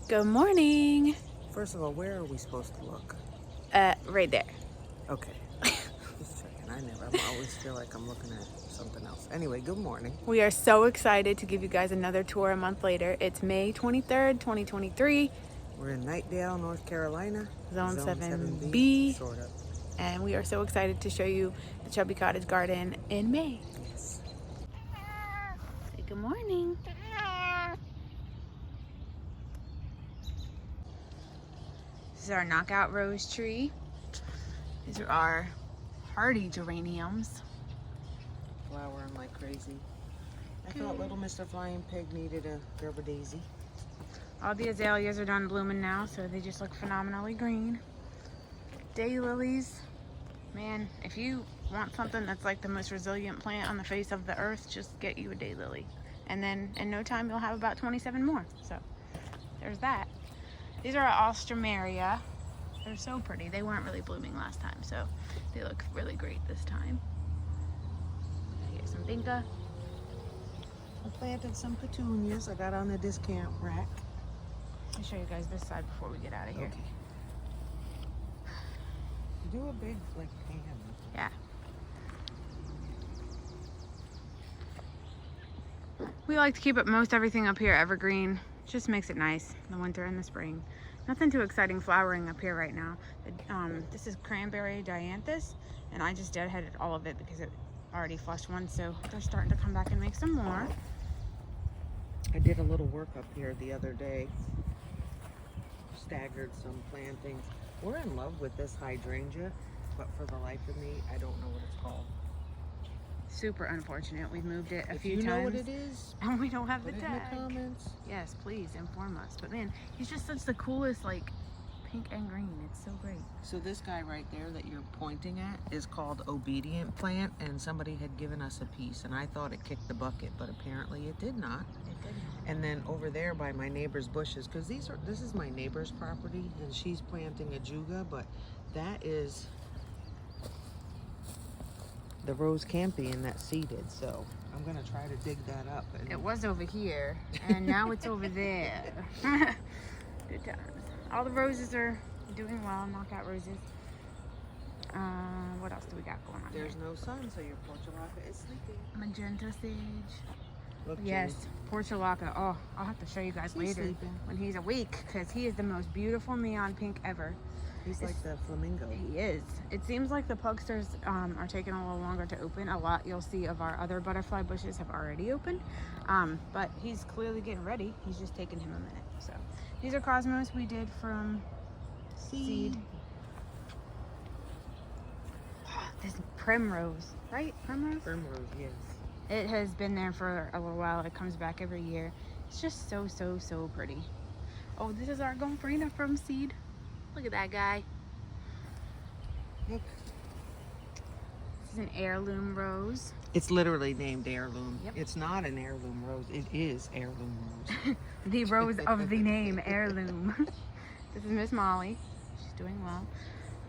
Good morning. First of all, where are we supposed to look? Right there. Okay. Just checking. I always feel like I'm looking at something else. Anyway, good morning. We are so excited to give you guys another tour a month later. It's May 23rd, 2023. We're in Knightdale, North Carolina. Zone 7B. Sort of. And we are so excited to show you the Chubby Cottage garden in May. Yes. Say good morning. This is our knockout rose tree. These are our hardy geraniums. Flowering like crazy. I thought little Mr. Flying Pig needed a Gerber daisy. All the azaleas are done blooming now, so they just look phenomenally green. Daylilies. Man, if you want something that's like the most resilient plant on the face of the earth, just get you a daylily. And then in no time you'll have about 27 more. So there's that. These are Alstroemeria. They're so pretty. They weren't really blooming last time, so they look really great this time. Here's some vinca. I planted some petunias I got on the discount rack. I'll show you guys this side before we get out of here. Okay. Do a big like pan. Yeah. We like to keep most everything up here evergreen. Just makes it nice in the winter and the spring. Nothing too exciting flowering up here right now. This is cranberry dianthus, and I just deadheaded all of it because it already flushed one, so they're starting to come back and make some more. I did a little work up here the other day. Staggered some plantings. We're in love with this hydrangea, but for the life of me, I don't know what it's called. Super unfortunate. We've moved it a If few you times. know what it is, and we don't have put the it in tag. the comments. Yes, please inform us. But man, he's just such the coolest, like pink and green. It's so great. So this guy right there that you're pointing at is called Obedient Plant, and somebody had given us a piece, and I thought it kicked the bucket, but apparently it did not. It didn't. And then over there by my neighbor's bushes, because this is my neighbor's property, and she's planting a juga, but that is the rose campion that's seeded, so I'm gonna try to dig that up. And It was over here, and now it's over there. Good times. All the roses are doing well, knockout roses. What else do we got going on there's here? no sun, so your portulaca is sleeping. Magenta sage. Look, Yes, portulaca. Oh, I'll have to show you guys He's later sleeping. when he's awake, because he is the most beautiful neon pink ever. He's like the flamingo. He is. It seems like the pugsters are taking a little longer to open. A lot you'll see of our other butterfly bushes have already opened, but he's clearly getting ready. He's just taking him a minute. So these are cosmos we did from seed. This primrose, right? Primrose? Primrose, yes. It has been there for a little while. It comes back every year. It's just so, so, so pretty. Oh, this is our Gomphrena from seed. Look at that guy. Look. This is an heirloom rose. It's literally named heirloom. Yep. It's not an heirloom rose. It is heirloom rose. The rose of the name, heirloom. This is Miss Molly. She's doing well.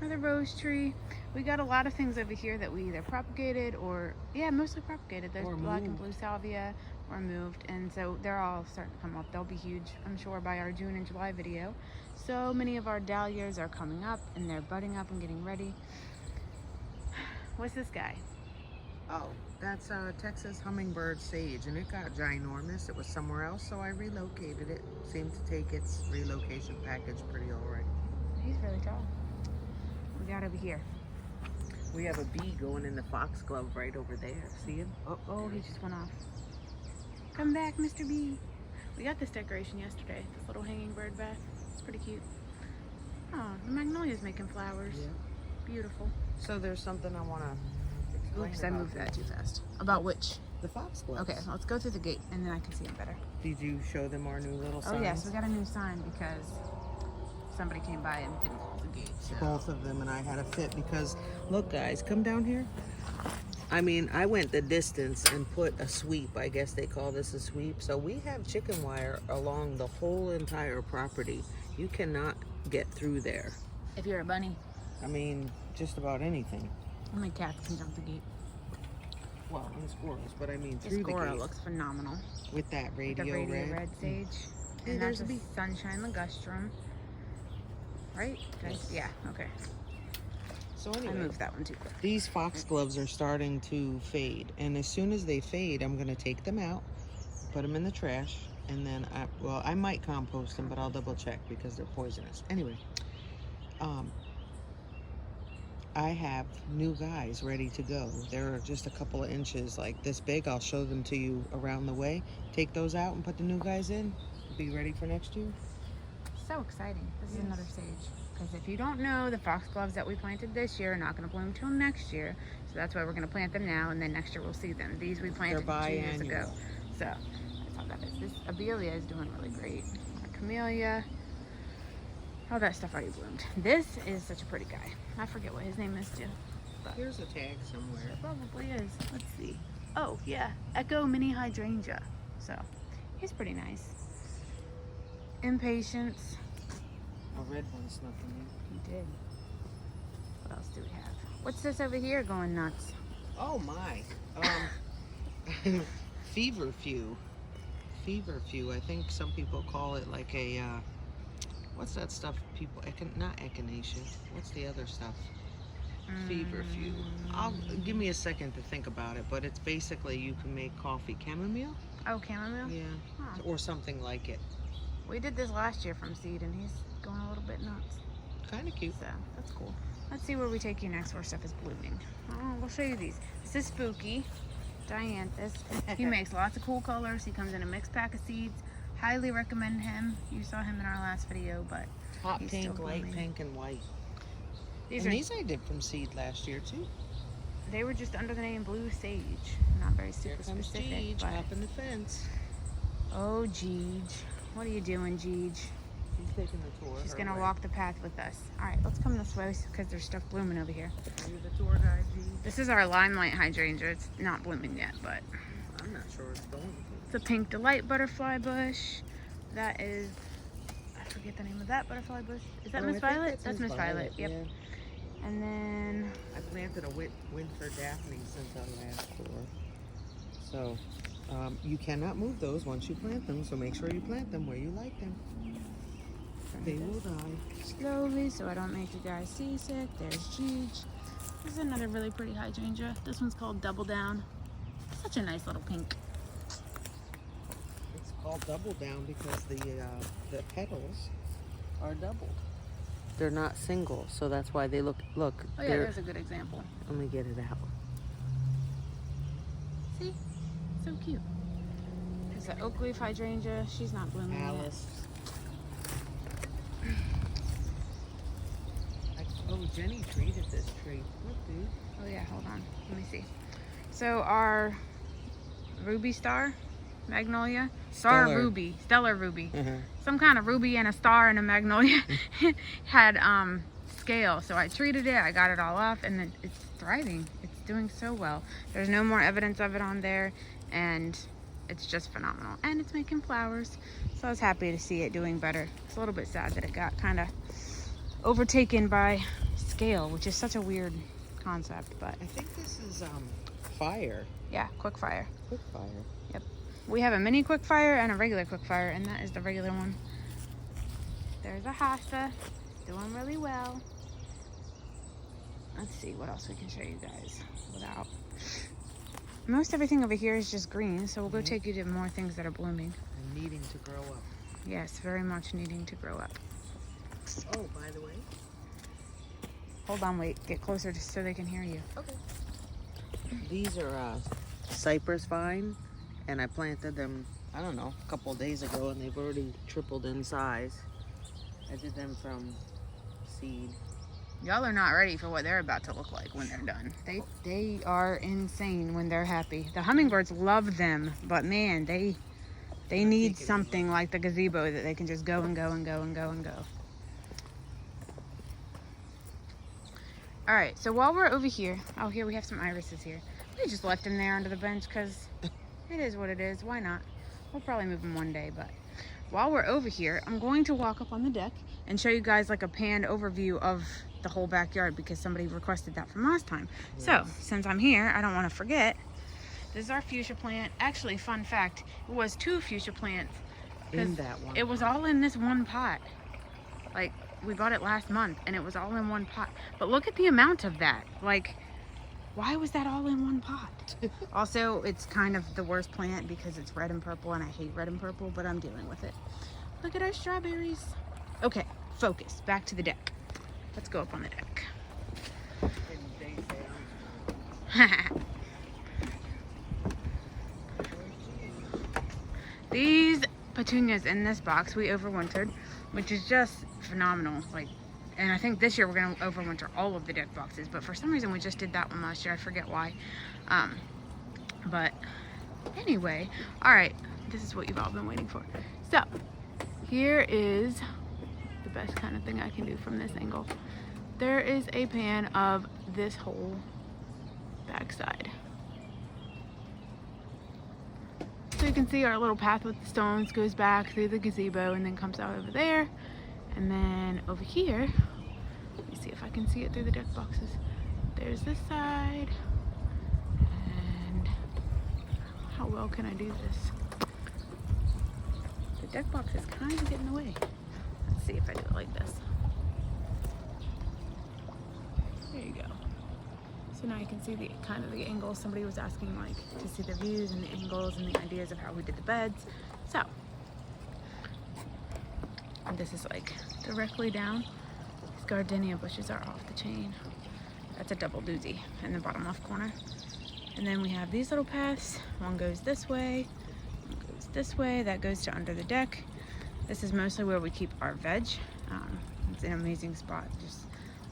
Another rose tree. We got a lot of things over here that we either propagated or, yeah, mostly propagated. There's Or black and moved. blue salvia or moved, and so they're all starting to come up. They'll be huge, I'm sure, by our June and July video. So many of our dahlias are coming up, and they're budding up and getting ready. What's this guy? Oh, that's Texas hummingbird sage, and it got ginormous. It was somewhere else, so I relocated it. Seemed to take its relocation package pretty all right. He's really tall. We got over here. We have a bee going in the foxglove right over there. See him? Oh, he just went off. Come back, Mr. B. We got this decoration yesterday. This little hanging bird bath. It's pretty cute. Oh, the magnolia's making flowers. Yeah. Beautiful. So there's something I want to explain. Oops, I about moved that this. too fast. About which? The foxglove. Okay, let's go through the gate and then I can see them better. Did you show them our new little signs? Oh yes, we got a new sign because somebody came by and didn't close the gate. So. Both of them, and I had a fit because, look guys, come down here. I mean, I went the distance and put a sweep. I guess they call this a sweep. So we have chicken wire along the whole entire property. You cannot get through there. If you're a bunny. I mean, just about anything. Only cats can jump the gate. Well, and squirrels, but I mean The through the squirrel gate. looks phenomenal. With that radio, The radio red sage. Hey, and there's that's a a bee. sunshine ligustrum. Right? Yes. Yeah, okay. So I anyway, moved that one too quick. these foxgloves are starting to fade, and as soon as they fade, I'm gonna take them out, put them in the trash, and then I might compost them, but I'll double check because they're poisonous. Anyway, I have new guys ready to go. They're just a couple of inches like this big. I'll show them to you around the way. Take those out and put the new guys in. Be ready for next year. So exciting. This is another sage. Because if you don't know, the foxgloves that we planted this year are not going to bloom till next year. So that's why we're going to plant them now, and then next year we'll see them. These we planted 2 years ago. So that's how that is. This Abelia is doing really great. Camellia. All that stuff already bloomed. This is such a pretty guy. I forget what his name is too. But Here's a tag somewhere. it probably is. Let's see. Oh, yeah. Echo Mini Hydrangea. So he's pretty nice. Impatience. A red one snuck in He did. What else do we have? What's this over here going nuts? Oh my. Feverfew. Feverfew. I think some people call it like a what's that stuff people not echinacea. What's the other stuff? Feverfew. Give me a second to think about it, but it's basically you can make coffee chamomile. Oh, chamomile? Yeah. Huh. Or something like it. We did this last year from seed, and he's going a little bit nuts. Kind of cute. So that's cool. Let's see where we take you next, where stuff is blooming. Oh, we'll show you these. This is Spooky, Dianthus. He makes lots of cool colors. He comes in a mixed pack of seeds. Highly recommend him. You saw him in our last video, but Hot he's pink, still light blooming. pink, and white. These And are these I did from seed last year too. they were just under the name Blue Sage. Not very Here super comes specific. Jeej, But... hopping the fence. Oh, Jeej. What are you doing, Jeej? She's taking the tour. She's her gonna way. walk the path with us. All right, let's come this way because there's stuff blooming over here. Are you the tour guide, Jeej? This is our limelight hydrangea. It's not blooming yet, but I'm not sure it's going to. it's a pink delight butterfly bush. That is, I forget the name of that butterfly bush. Is that Oh, Miss I think Violet? That's Miss Violet. Yep. Yeah. And then I planted a winter Daphne since our last tour. So, you cannot move those once you plant them, so make sure you plant them where you like them. They will die. slowly so I don't make you guys seasick. There's Jeej. This is another really pretty hydrangea. This one's called Double Down. Such a nice little pink. It's called double down because the petals are doubled. They're not single, so that's why they look. Oh yeah, there's a good example. Let me get it out. See? So cute. There's the oak leaf hydrangea. She's not blooming yet. Alice. Oh, Jenny treated this tree. Look, dude. Oh yeah, hold on. Let me see. So our ruby star, magnolia, Stellar. stellar ruby, some kind of ruby and a star and a magnolia had scale. So I treated it. I got it all off, and then it's thriving. It's doing so well. There's no more evidence of it on there, and it's just phenomenal. And it's making flowers. So I was happy to see it doing better. It's a little bit sad that it got kind of overtaken by scale, which is such a weird concept, but I think this is fire. yeah, quick fire. Quick fire. Yep. We have a mini quick fire and a regular quick fire, and that is the regular one. There's a hosta, doing really well. Let's see what else we can show you guys without. Most everything over here is just green, so we'll go take you to more things that are blooming. And needing to grow up. Yes, very much needing to grow up. Oh, by the way. Hold on, wait, get closer just so they can hear you. Okay. These are cypress vine, and I planted them, I don't know, a couple of days ago, and they've already tripled in size. I did them from seed. Y'all are not ready for what they're about to look like when they're done. They are insane when they're happy. The hummingbirds love them, but man, they need something like the gazebo that they can just go and go and go and go and go. All right, so while we're over here, oh, here we have some irises here. We just left them there under the bench because it is what it is. Why not? We'll probably move them one day, but while we're over here, I'm going to walk up on the deck and show you guys like a panned overview of the whole backyard because somebody requested that from last time. Yes. So since I'm here, I don't want to forget. This is our fuchsia plant. Actually, fun fact, it was 2 fuchsia plants in that one. It was all in this one pot. Like, we bought it last month and it was all in one pot. But look at the amount of that. Like, why was that all in one pot? Also, it's kind of the worst plant because it's red and purple and I hate red and purple, but I'm dealing with it. Look at our strawberries. Okay, focus. Back to the deck. Let's go up on the deck. These petunias in this box we overwintered, which is just phenomenal. Like, and I think this year we're gonna overwinter all of the deck boxes, but for some reason we just did that one last year. I forget why. But anyway, all right, this is what you've all been waiting for. So here is the best kind of thing I can do from this angle. There is a pan of this whole backside. So you can see our little path with the stones goes back through the gazebo and then comes out over there. And then over here, let me see if I can see it through the deck boxes. There's this side. And how well can I do this? The deck box is kind of getting in the way. Let's see if I do it like this. There you go. So now you can see the kind of the angles. Somebody was asking like to see the views and the angles and the ideas of how we did the beds. So and this is like directly down. These gardenia bushes are off the chain. That's a double doozy in the bottom left corner. And then we have these little paths. One goes this way, one goes this way. That goes to under the deck. This is mostly where we keep our veg. It's an amazing spot. Just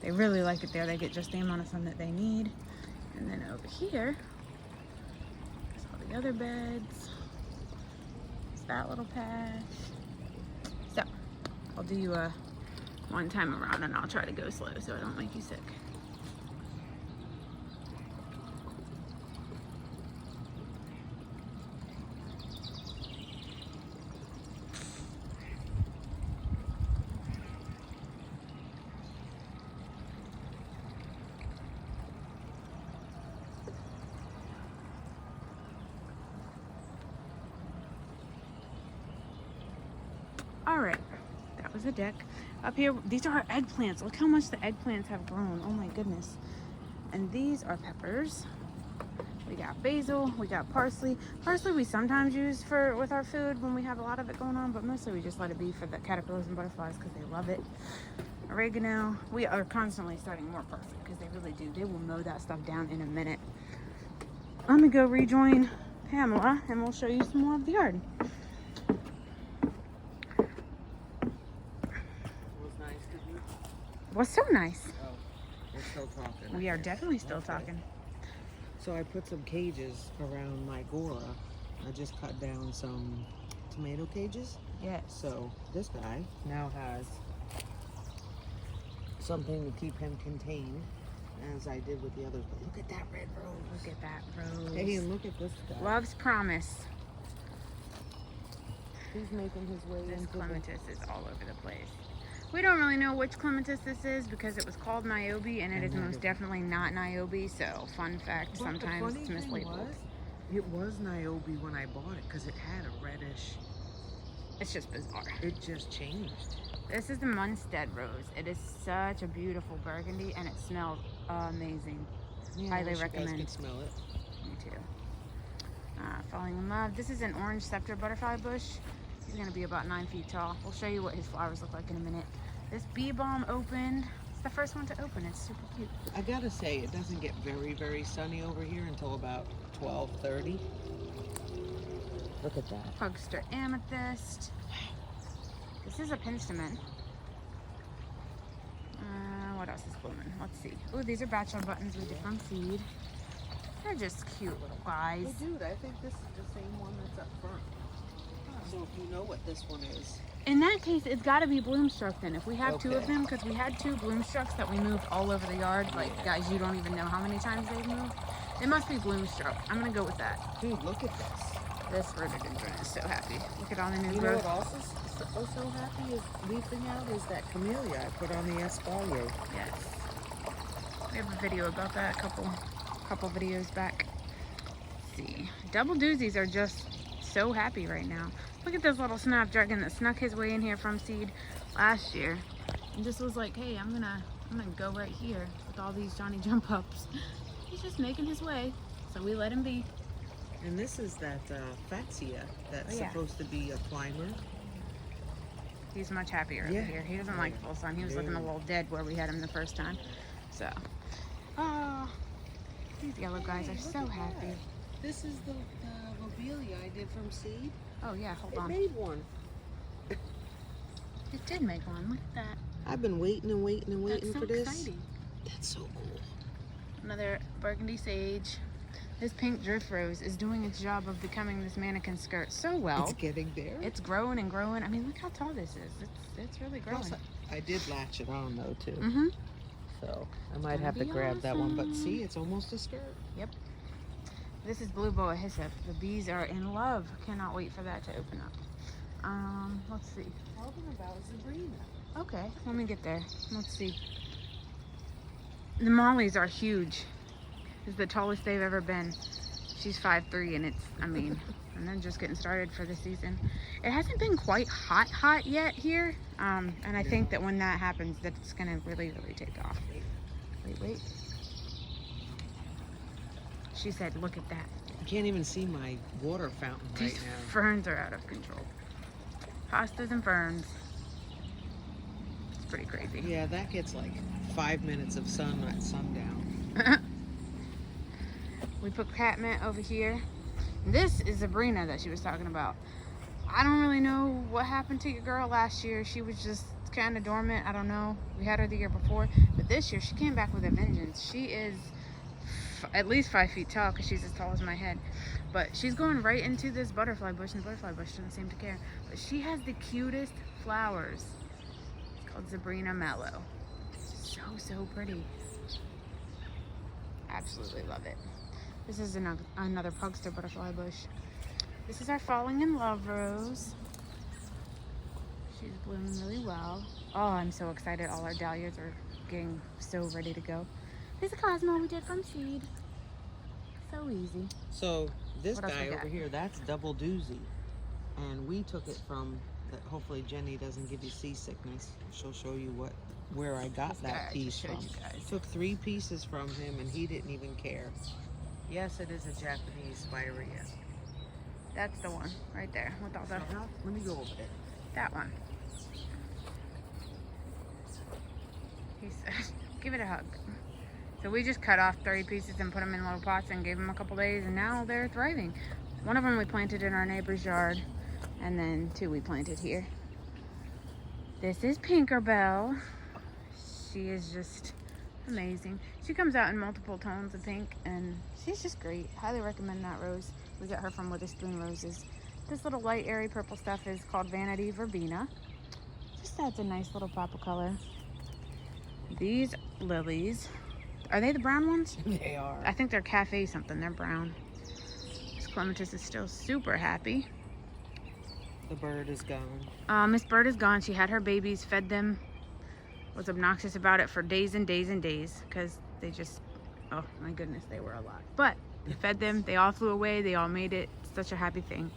they really like it there. They get just the amount of sun that they need. And then over here, there's all the other beds. There's that little path. So I'll do you a one time around and I'll try to go slow so I don't make you sick. All right, that was the deck. Up here, these are our eggplants. Look how much the eggplants have grown. Oh my goodness. And these are peppers. We got basil, we got parsley. Parsley we sometimes use with our food when we have a lot of it going on, but mostly we just let it be for the caterpillars and butterflies because they love it. Oregano. We are constantly starting more parsley because they really do. They will mow that stuff down in a minute. I'm gonna go rejoin Pamela and we'll show you some more of the yard. Was so nice. Oh, we're still talking. We are definitely still talking. So I put some cages around my Gora. I just cut down some tomato cages. Yes. So this guy now has something to keep him contained, as I did with the others. But look at that red rose. Look at that rose. Hey, and look at this guy. Love's Promise. He's making his way This into clematis is all over the place. We don't really know which clematis this is because it was called Niobe and it is most definitely not Niobe. So fun fact, But sometimes the it's funny thing mislabeled. it was Niobe when I bought it because it had a reddish. It's just bizarre. It just changed. This is the Munstead rose. It is such a beautiful burgundy and it smells amazing. Yeah, Highly I wish recommend. You guys could smell it. Me too. Falling in love. This is an orange scepter butterfly bush. He's gonna be about 9 feet tall. We'll show you what his flowers look like in a minute. This bee balm opened. It's the first one to open. It's super cute. I gotta say, it doesn't get very, very sunny over here until about 12:30. Look at that. Pugster amethyst. This is a penstemon. What else is blooming? Let's see. Oh, these are bachelor buttons we did from seed. They're just cute little guys. Hey, dude, I think this is the same one that's up front. So if you know what this one is. In that case, it's got to be bloomstruck then. If we have two of Okay. them, because we had 2 bloomstrucks that we moved all over the yard. Like, guys, you don't even know how many times they've moved. They must be bloomstruck. I'm going to go with that. Dude, look at this. This rhododendron is so happy. Look at all the new You know growth. what else is so happy is leafing out is that camellia I put on the espalier. Yes. We have a video about that a couple videos back. Let's see. Double doozies are just so happy right now. Look at this little snapdragon that snuck his way in here from seed last year. And just was like, hey, I'm gonna go right here with all these Johnny jump ups. He's just making his way, so we let him be. And this is that Fatsia that's Oh, yeah. supposed to be a climber. He's much happier over here. He doesn't like full sun. He was looking a little dead where we had him the first time. So, oh, these yellow guys are so happy. This is the lobelia I did from seed. Oh yeah, hold It on. made one. It did make one. Look at that. I've been waiting and waiting and waiting That's so for this. exciting. That's so cool. Another burgundy sage. This pink drift rose is doing its job of becoming this mannequin skirt so well. It's getting there. It's growing and growing. I mean, look how tall this is. It's really growing. Plus, I did latch it on though too. Mm-hmm. So I might gonna have to be grab that one. But awesome. see, it's almost a skirt. Yep. This is blue boa hyssop. The bees are in love. Cannot wait for that to open up. Let's see. Talking about Sabrina. Okay, let me get there. Let's see. The mollies are huge. It's the tallest they've ever been. She's 5'3", and it's, I mean, and then just getting started for the season. It hasn't been quite hot yet here. And I think that when that happens, that it's gonna really take off. Wait. She said, look at that. I can't even see my water fountain right These now. ferns are out of control. Hostas and ferns. It's pretty crazy. Yeah, that gets like 5 minutes of sun at sundown. We put catmint over here. This is Sabrina that she was talking about. I don't really know what happened to your girl last year. She was just kind of dormant. I don't know. We had her the year before. But this year, she came back with a vengeance. She is at least 5 feet tall because she's as tall as my head. But she's going right into this butterfly bush, and the butterfly bush doesn't seem to care. But she has the cutest flowers. It's called Sabrina Mellow. So pretty. Absolutely love it. This is another pugster butterfly bush. This is our falling in love rose. She's blooming really well. Oh, I'm so excited. All our dahlias are getting so ready to go. This is a Cosmo we did from seed. So easy. So this What else guy we got? over here, that's double doozy. And we took it from, hopefully Jenny doesn't give you seasickness. She'll show you where I got This guy that I piece just showed from. you guys. Took 3 pieces from him and he didn't even care. Yes, it is a Japanese spirea. That's the one right there with all the, Let me go over it. that one. He said, give it a hug. So we just cut off 30 pieces and put them in little pots and gave them a couple days, and now they're thriving. One of them we planted in our neighbor's yard, and then 2 we planted here. This is Pinkerbell. She is just amazing. She comes out in multiple tones of pink, and she's just great. Highly recommend that rose. We got her from Witherspoon Roses. This little light airy purple stuff is called Vanity Verbena. Just adds a nice little pop of color. These lilies, are they the brown ones? They are. I think they're cafe something. They're brown. This clematis is still super happy. The bird is gone. Miss Bird is gone. She had her babies, fed them, was obnoxious about it for days and days and days because they just, oh my goodness, they were a lot. But we fed them. They all flew away. They all made it such a happy thing.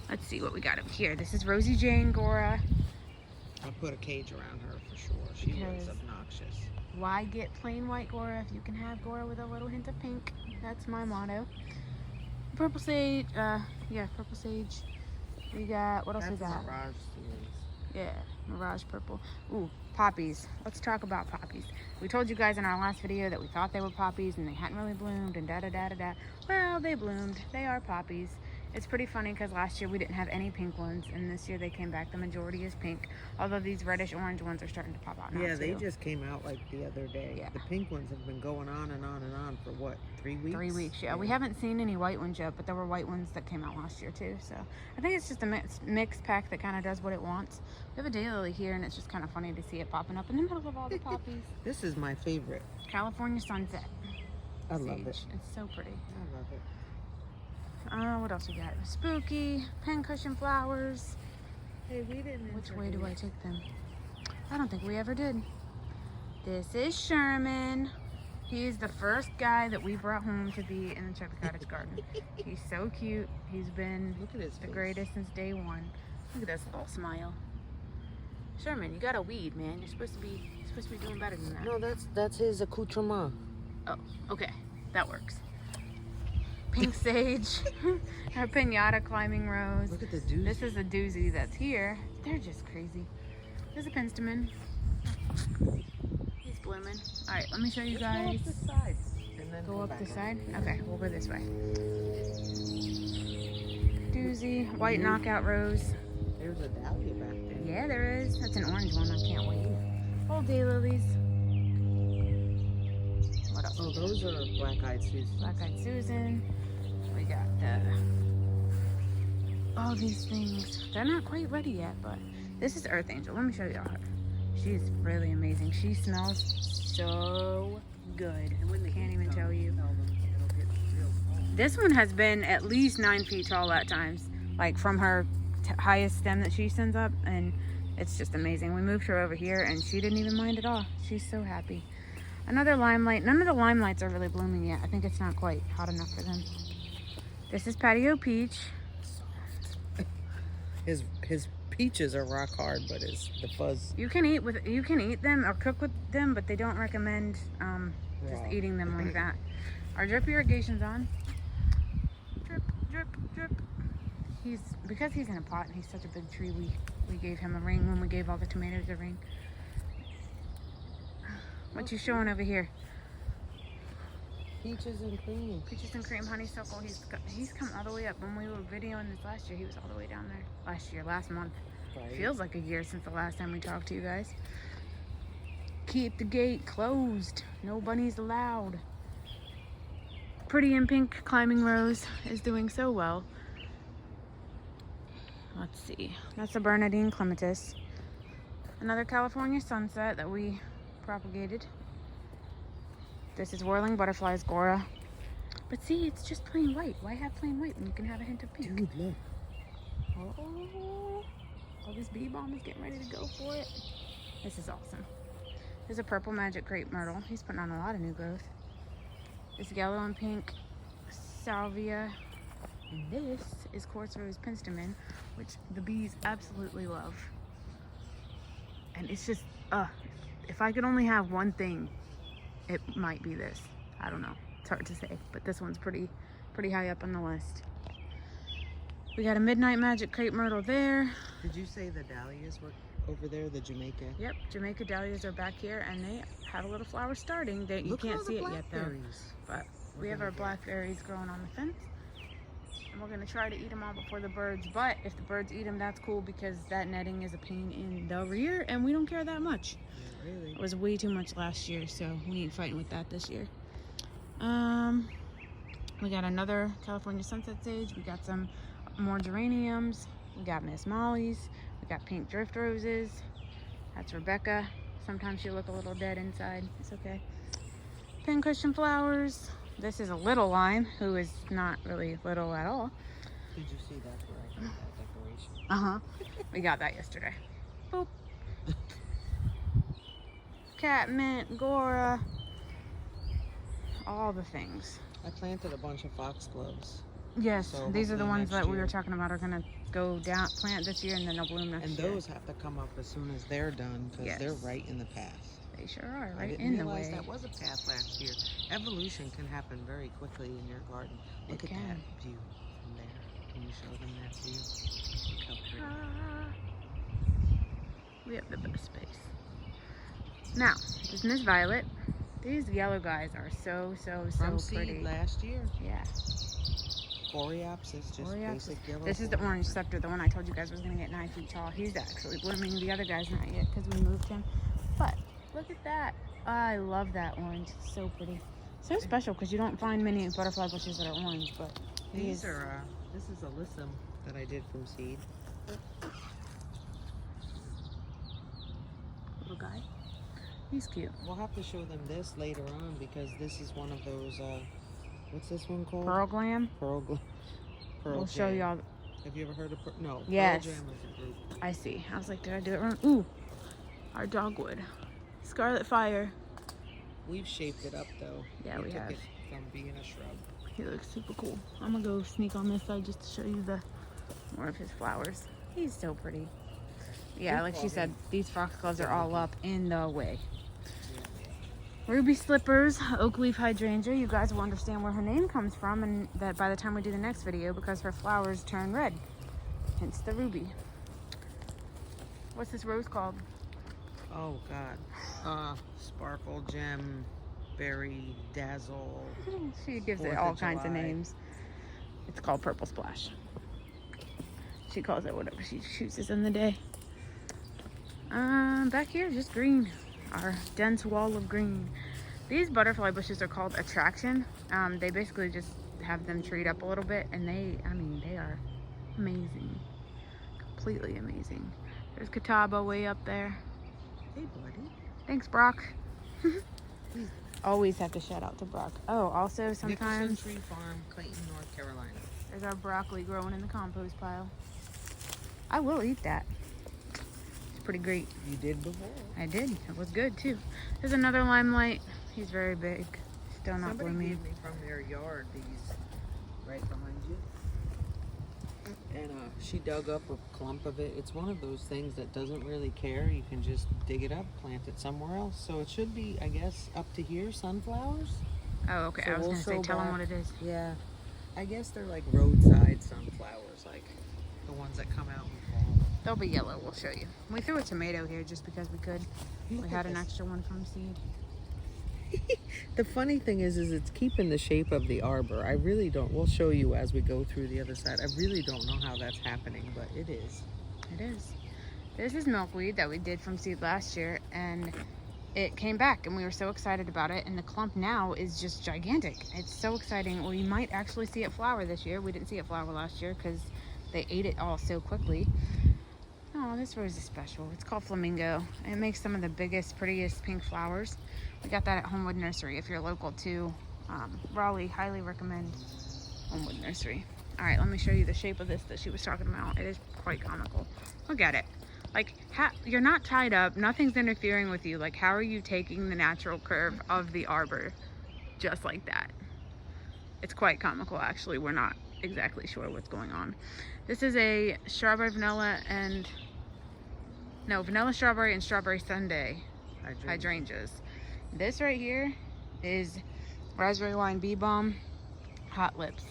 Let's see what we got over here. This is Rosie Jane Gora. I put a cage around her for sure. She was Because- obnoxious. Why get plain white Gora if you can have Gora with a little hint of pink? That's my motto. Purple sage, purple sage. We got, what else That's we got? Mirage series. Yeah, Mirage purple. Ooh, poppies. Let's talk about poppies. We told you guys in our last video that we thought they were poppies and they hadn't really bloomed and da-da-da-da-da. Well, they bloomed. They are poppies. It's pretty funny because last year we didn't have any pink ones, and this year they came back. The majority is pink, although these reddish orange ones are starting to pop out now Yeah, they too. just came out like the other day. Yeah. The pink ones have been going on and on and on for what, 3 weeks? 3 weeks, yeah. We haven't seen any white ones yet, but there were white ones that came out last year too. So I think it's just a mixed pack that kind of does what it wants. We have a daylily here, and it's just kind of funny to see it popping up in the middle of all the poppies. This is my favorite. California Sunset. I love it. Sage. It's so pretty. I love it. What else we got? Spooky, pincushion flowers. Hey, we didn't. Which way do I take them? I don't think we ever did. This is Sherman. He is the first guy that we brought home to be in the Chubby Cottage garden. He's so cute. He's been Look at his the face. greatest since day one. Look at this little smile. Sherman, you got a weed, man. You're supposed to be doing better than that. No, that's his accoutrement. Oh, okay. That works. Pink sage. Our pinata climbing rose. Look at the doozy. This is a doozy that's here. They're just crazy. There's a penstemon. He's blooming. All right, let me show you guys. Go up this side. And then Go come up back this around. side? Okay, we'll go this way. Doozy, white knockout rose. There's a dahlia back there. Yeah, there is. That's an orange one. I can't wait. Old daylilies. What else? Oh, those are black-eyed Susans. Black-eyed Susan. We got all these things. They're not quite ready yet, but this is Earth Angel. Let me show y'all her. She's really amazing. She smells so good. And when they Can't even come, tell you. tell them it'll get real tall. This one has been at least 9 feet tall at times, like from her highest stem that she sends up, and it's just amazing. We moved her over here and she didn't even mind at all. She's so happy. Another limelight. None of the limelights are really blooming yet. I think it's not quite hot enough for them. This is Patio Peach. His peaches are rock hard, but the fuzz. You can eat them or cook with them, but they don't recommend just Raw. eating them like that. Our drip irrigation's on. Drip, drip, drip. Because he's in a pot and he's such a big tree, we gave him a ring when we gave all the tomatoes a ring. What you showing over here? Peaches and cream. Peaches and cream honeysuckle. He's come all the way up. When we were videoing this last year, he was all the way down there. Last month. Right. Feels like a year since the last time we talked to you guys. Keep the gate closed. No bunnies allowed. Pretty in Pink Climbing Rose is doing so well. Let's see. That's a Bernardine Clematis. Another California Sunset that we propagated. This is Whirling Butterflies Gora. But see, it's just plain white. Why have plain white when you can have a hint of pink? Dude, look. Oh, this bee balm is getting ready to go for it. This is awesome. There's a purple magic crepe myrtle. He's putting on a lot of new growth. This yellow and pink salvia. And this is quartz rose penstemon, which the bees absolutely love. And it's just, if I could only have one thing, it might be this. I don't know. It's hard to say, but this one's pretty high up on the list. We got a Midnight Magic crepe myrtle there. Did you say the dahlias were over there, the Jamaica? Yep, Jamaica dahlias are back here, and they have a little flower starting. You Look at can't all see the it yet, though. blackberries. But we have our blackberries growing on the fence. And we're going to try to eat them all before the birds. But if the birds eat them, that's cool, because that netting is a pain in the rear, and we don't care that much. Yeah, really? It was way too much last year, so we ain't fighting with that this year. We got another California Sunset Sage. We got some more geraniums. We got Miss Molly's. We got pink drift roses. That's Rebecca. Sometimes she'll look a little dead inside. It's okay. Pincushion flowers. This is a little lime, who is not really little at all. Did you see that's where I got that decoration? We got that yesterday. Boop. Catmint, Gora. All the things. I planted a bunch of foxgloves. Yes, So these are the hopefully ones next that we year. were talking about are gonna go down, plant this year, and then they'll bloom next And year. those have to come up as soon as they're done, because Yes. they're right in the path. They sure are, I right didn't in the realize way. that was a path last year. Evolution can happen very quickly in your garden. Look It at can. that view from there. Can you show them that view? Look how pretty. We have the best space. Now, this is Miss Violet. These yellow guys are so From pretty. seed last year. Yeah. Coreopsis, just Coreopsis. basic yellow. This is the orange scepter, the one I told you guys was gonna get 9 feet tall. He's actually blooming. The other guy's not yet because we moved him. But look at that. I love that orange. It's so pretty. So special because you don't find many butterfly bushes that are orange, but These are, this is alyssum that I did from seed. little guy. He's cute. We'll have to show them this later on, because this is one of those, what's this one called? Pearl Glam. Pearl We'll show Jam. y'all. Have you ever heard of no? Yes. Pearl Jam is a group. I see. I was like, did I do it wrong? Ooh, our dogwood. Scarlet Fire. We've shaped it up though. Yeah, we took have. it from being a shrub. He looks super cool. I'm gonna go sneak on this side just to show you the more of his flowers. He's so pretty. Yeah, like she said, these foxgloves are all up in the way. Ruby Slippers, oak leaf hydrangea. You guys will understand where her name comes from, and that by the time we do the next video, because her flowers turn red. Hence the ruby. What's this rose called? Oh God. Sparkle, gem, berry, dazzle. She gives it all kinds of names. It's called Purple Splash. She calls it whatever she chooses in the day. Back here, just green. Our dense wall of green. These butterfly bushes are called attraction. They basically just have them treed up a little bit, and they are amazing. Completely amazing. There's Catawba way up there. Hey, buddy. Thanks, Brock. Always have to shout out to Brock. Oh, also sometimes Nicholson Tree Farm, Clayton, North Carolina. there's our broccoli growing in the compost pile. I will eat that. It's pretty great. You did before. I did. It was good too. There's another limelight. He's very big. Still not Somebody blooming. gave me from their yard these right behind you. And she dug up a clump of it. It's one of those things that doesn't really care. You can just dig it up, plant it somewhere else. So it should be, I guess, up to here, sunflowers. Oh, okay. So I was we'll gonna say, show tell them back. what it is. Yeah. I guess they're like roadside sunflowers, like the ones that come out in fall. They'll be yellow. We'll show you. We threw a tomato here just because we could. Look We at had an this. extra one from seed. The funny thing is it's keeping the shape of the arbor. I really don't. We'll show you as we go through the other side. I really don't know how that's happening, but it is. It is. This is milkweed that we did from seed last year, and it came back, and we were so excited about it. And the clump now is just gigantic. It's so exciting. We might actually see it flower this year. We didn't see it flower last year because they ate it all so quickly. Oh, this rose is special. It's called Flamingo. It makes some of the biggest, prettiest pink flowers. We got that at Homewood Nursery. If you're local to Raleigh, highly recommend Homewood Nursery. All right, let me show you the shape of this that she was talking about. It is quite comical. Look at it. Like, you're not tied up. Nothing's interfering with you. Like, how are you taking the natural curve of the arbor just like that? It's quite comical, actually. We're not exactly sure what's going on. This is a strawberry vanilla and vanilla strawberry and strawberry sundae hydrangeas. This right here is raspberry wine bee balm hot lips,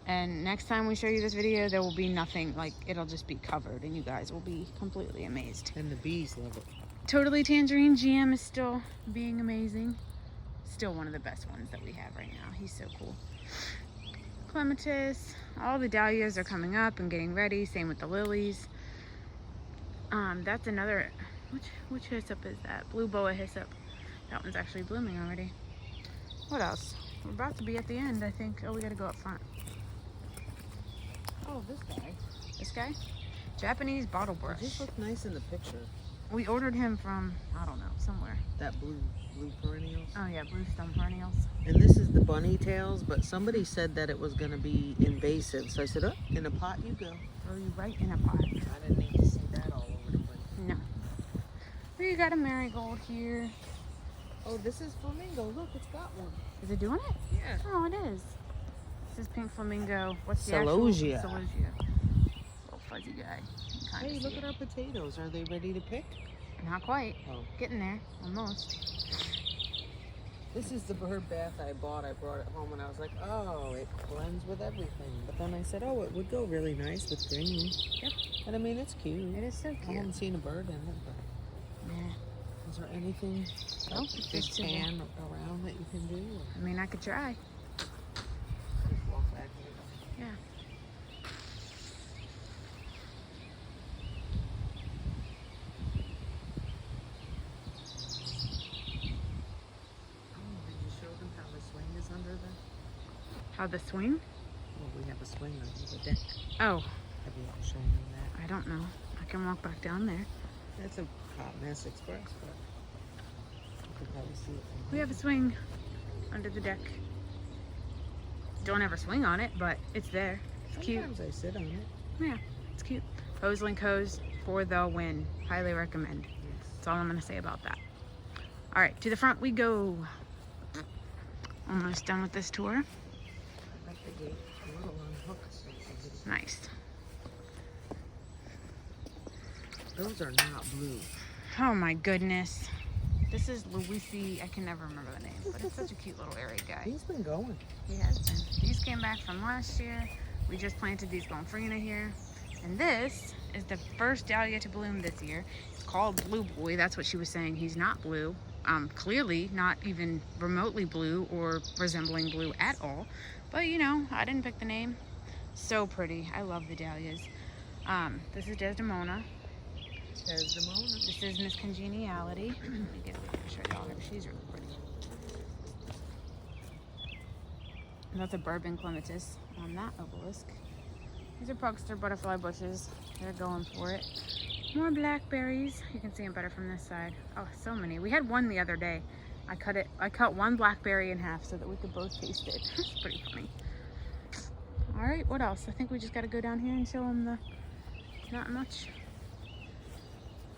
and next time we show you this video there will be nothing, like it'll just be covered and you guys will be completely amazed. And the bees love it. Totally Tangerine GM is still being amazing. Still one of the best ones that we have right now. He's so cool. Clematis, all the dahlias are coming up and getting ready. Same with the lilies. That's another, which hyssop is that? Blue boa hyssop. That one's actually blooming already. What else? We're about to be at the end, I think. Oh, we gotta go up front. Oh, this guy. This guy? Japanese bottle brush. This looks nice in the picture. We ordered him from, I don't know, somewhere. That blue perennials. Oh yeah, blue stem perennials. And this is the bunny tails, but somebody said that it was going to be invasive. So I said, oh, in a pot you go. Throw you right in a pot. I didn't need to see that all over the place. No. We got a marigold here. Oh, this is flamingo. Look, it's got one. Is it doing it? Yeah. Oh, it is. This is pink flamingo. What's the Celosia. actual? Celosia. Little fuzzy guy. You can kinda Hey, see look it. at our potatoes. Are they ready to pick? Not quite. Oh. Getting there. Almost. This is the bird bath I bought. I brought it home and I was like, oh, it blends with everything. But then I said, oh, it would go really nice with green. Yep. And I mean, it's cute. It is so I cute. haven't seen a bird in it, but Yeah. is there anything Nope, big just to- pan around that you can do? Or I mean, I could try. just walk back here? Yeah. Oh, did you show them how the swing is under the... How the swing? Well, we have a swing under the deck. Oh, Have you ever shown them that? I don't know. I can walk back down there. That's a Hot Mess Express, but you can probably see it from We here. have a swing under the deck. Don't ever swing on it, but it's there. It's cute. Sometimes I sit on it. Yeah, it's cute. Hoselink hose for the win. Highly recommend. Yes. That's all I'm going to say about that. All right, to the front we go. Almost done with this tour. Got the gate a little unhooked. So Nice. those are not blue. Oh my goodness. This is Luisi. I can never remember the name, but it's such a cute little airy guy. He's been going. He has been. These came back from last year. We just planted these Gonfrina here. And this is the first dahlia to bloom this year. It's called Blue Boy. That's what she was saying. He's not blue. Clearly not even remotely blue or resembling blue at all. But you know, I didn't pick the name. So pretty. I love the dahlias. This is Desdemona. Desdemona. This is Miss Congeniality. Let me get over here and show y'all her. She's really pretty. And that's a bourbon clematis on that obelisk. These are Pugster butterfly bushes. They're going for it. More blackberries. You can see them better from this side. Oh, so many. We had one the other day. I cut one blackberry in half so that we could both taste it. It's pretty funny. All right, what else? I think we just got to go down here and show them the not much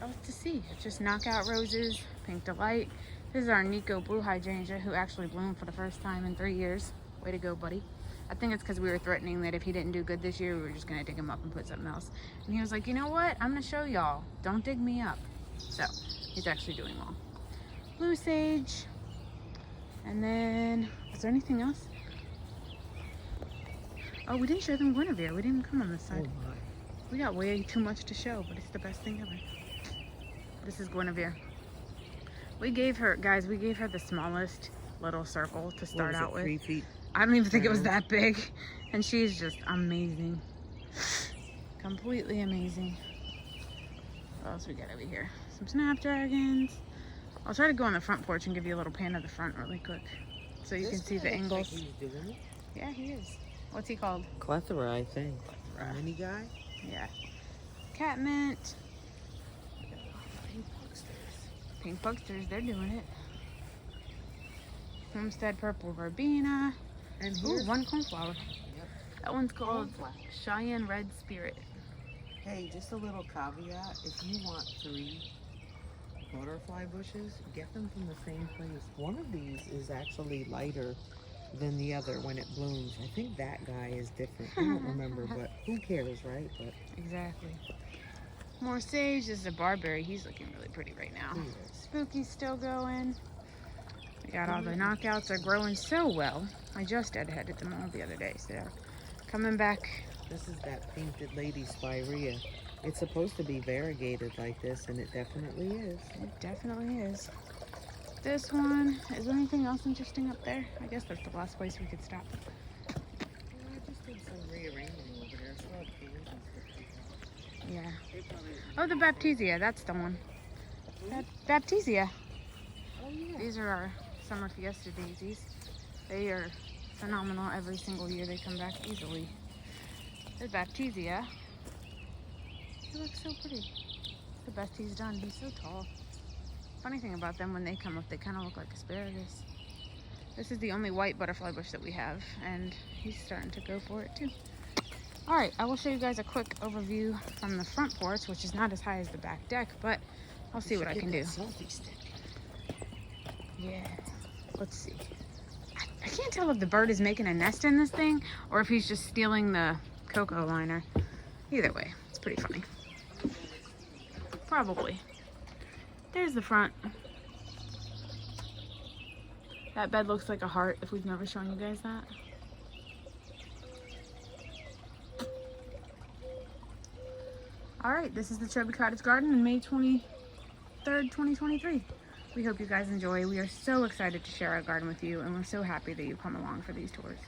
else to see. It's just knockout roses, pink delight. This is our Nico blue hydrangea, who actually bloomed for the first time in 3 years. Way to go, buddy. I think it's because we were threatening that if he didn't do good this year, we were just going to dig him up and put something else. And he was like, you know what? I'm going to show y'all. Don't dig me up. So, he's actually doing well. Blue sage. And then, is there anything else? Oh, we didn't show them Guinevere. We didn't even come on this side. Oh my. We got way too much to show, but it's the best thing ever. This is Guinevere. We gave her, guys, the smallest little circle to start out with. 3 feet? I don't even think it was that big. And she's just amazing. Completely amazing. What else we got over here? Some snapdragons. I'll try to go on the front porch and give you a little pan of the front really quick, so you can see the angles. Like he's doing it. Yeah, he is. What's he called? Clethora, I think. Clethora. Mini guy? Yeah. Catmint. Pink Pugsters. Pink Pugsters, they're doing it. Homestead Purple Verbena. And Ooh, here's one coneflower. Yep. That one's called Cornflower. Cheyenne Red Spirit. Hey, just a little caveat. If you want 3 butterfly bushes, get them from the same place. One of these is actually lighter than the other when it blooms. I think that guy is different. I don't remember, but who cares, right? But Exactly. More sage. This is a barberry. He's looking really pretty right now. he is. Spooky's still going. We got all the knockouts. They're growing so well. I just deadheaded them all the other day, so they're coming back. This is that painted lady spirea. It's supposed to be variegated like this, and it definitely is. It definitely is. This one. Is there anything else interesting up there? I guess that's the last place we could stop. Yeah, I just did some rearranging over there. So I have Yeah. they probably... Oh, the Baptisia. That's the one. Baptisia. Oh, yeah. These are our summer fiesta daisies. They are phenomenal every single year. They come back easily. There's Baptisia. He looks so pretty. The best he's done. He's so tall. Funny thing about them, when they come up, they kind of look like asparagus. This is the only white butterfly bush that we have, and he's starting to go for it too. All right, I will show you guys a quick overview from the front porch, which is not as high as the back deck, but I'll see what I can do. Selfie stick. Yeah, let's see. I can't tell if the bird is making a nest in this thing or if he's just stealing the cocoa liner. Either way, it's pretty funny. Probably. There's the front. That bed looks like a heart if we've never shown you guys that. All right, this is the Chubby Cottage Garden on May 23rd, 2023. We hope you guys enjoy. We are so excited to share our garden with you, and we're so happy that you come along for these tours.